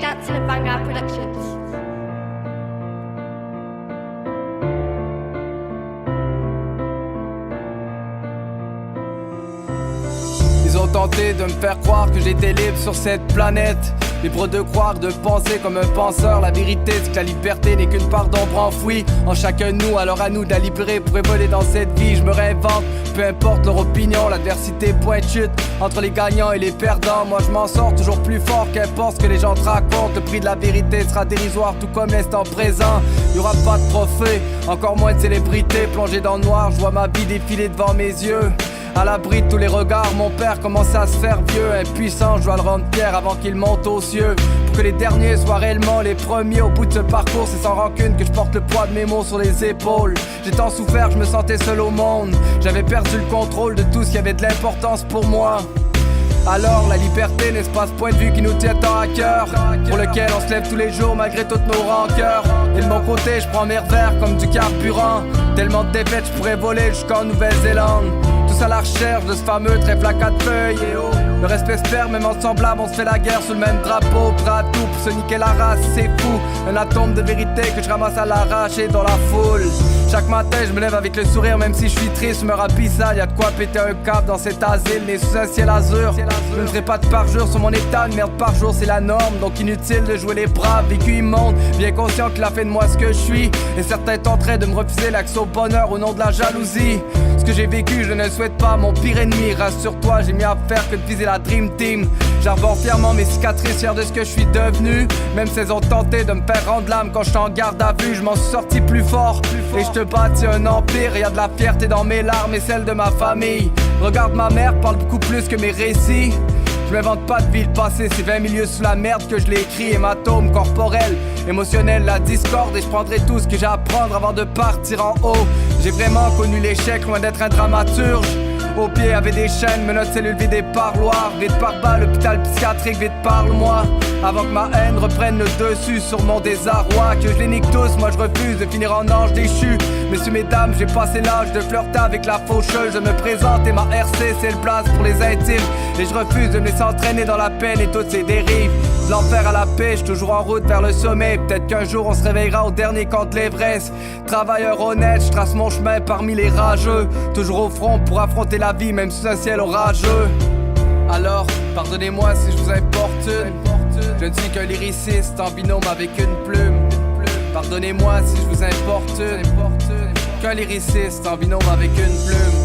Jansen and Vanguard Productions. Ils ont tenté de me faire croire que j'étais libre sur cette planète. Libre de croire, de penser comme un penseur. La vérité c'est que la liberté n'est qu'une part d'ombre enfouie en chacun de nous, alors à nous de la libérer pour évoluer dans cette vie. Je me réinvente, peu importe leur opinion. L'adversité point de chute entre les gagnants et les perdants. Moi je m'en sors toujours plus fort, qu'importe ce que les gens te racontent. Le prix de la vérité sera dérisoire, tout comme l'instant présent. Y'aura pas de trophée, encore moins de célébrité. Plongé dans le noir, je vois ma vie défiler devant mes yeux. À l'abri de tous les regards, mon père commence à se faire vieux. Impuissant, je dois le rendre fier avant qu'il monte aux cieux. Pour que les derniers soient réellement les premiers au bout de ce parcours. C'est sans rancune que je porte le poids de mes mots sur les épaules. J'ai tant souffert, je me sentais seul au monde. J'avais perdu le contrôle de tout ce qui avait de l'importance pour moi. Alors la liberté, n'est-ce pas ce point de vue qui nous tient tant à cœur, pour lequel on se lève tous les jours malgré toutes nos rancœurs. Et de mon côté, je prends mes revers comme du carburant. Tellement de défaites, je pourrais voler jusqu'en Nouvelle-Zélande. Tous à la recherche de ce fameux trèfle à 4 feuilles. Et oh, le respect se perd, même en semblable, on se fait la guerre sous le même drapeau. Prêt à tout pour se niquer la race, c'est fou. Un atome de vérité que je ramasse à l'arrache et dans la foule. Chaque matin, je me lève avec le sourire, même si je suis triste, je me rapissale. Y'a de quoi péter un câble dans cet asile, né sous un ciel azur. Je ne ferai pas de parjure sur mon état, une merde par jour, c'est la norme. Donc inutile de jouer les braves, vécu immonde. Bien conscient qu'il a fait de moi ce que je suis. Et certains tenteraient de me refuser l'accès au bonheur au nom de la jalousie. Ce que j'ai vécu, je ne le souhaite pas, mon pire ennemi. Rassure-toi, j'ai mieux à faire que de viser la Dream Team. J'arbore fièrement mes cicatrices, fier de ce que je suis devenu. Même s'ils ont tenté de me faire rendre l'âme quand j'étais en garde à vue, je m'en suis sorti plus fort. Et je te bâtis un empire, y a de la fierté dans mes larmes et celle de ma famille. Regarde ma mère, parle beaucoup plus que mes récits. Je m'invente pas de vie, le passé c'est 20 milieux sous la merde que je l'ai écrit. Hématome corporel, émotionnel, la discorde. Et je prendrai tout ce que j'ai à prendre avant de partir en haut. J'ai vraiment connu l'échec, loin d'être un dramaturge. Au pied avait des chaînes, menottes, cellules vides et parloirs. Vite par bas, l'hôpital psychiatrique, vite parle-moi. Avant que ma haine reprenne le dessus sur mon désarroi. Que je les nique tous, moi je refuse de finir en ange déchu. Messieurs, mesdames, j'ai passé l'âge de flirter avec la faucheuse. Je me présente et ma RC c'est le place pour les intimes. Et je refuse de me laisser entraîner dans la peine et toutes ses dérives. De l'enfer à la pêche, toujours en route vers le sommet. Peut-être qu'un jour on se réveillera au dernier camp de l'Everest. Travailleur honnête, je trace mon chemin parmi les rageux. Toujours au front pour affronter la vie, même sous un ciel orageux. Alors, pardonnez-moi si je vous importune. Je ne suis qu'un lyriciste en binôme avec une plume. Pardonnez-moi si je vous importune. Qu'un lyriciste en binôme avec une plume.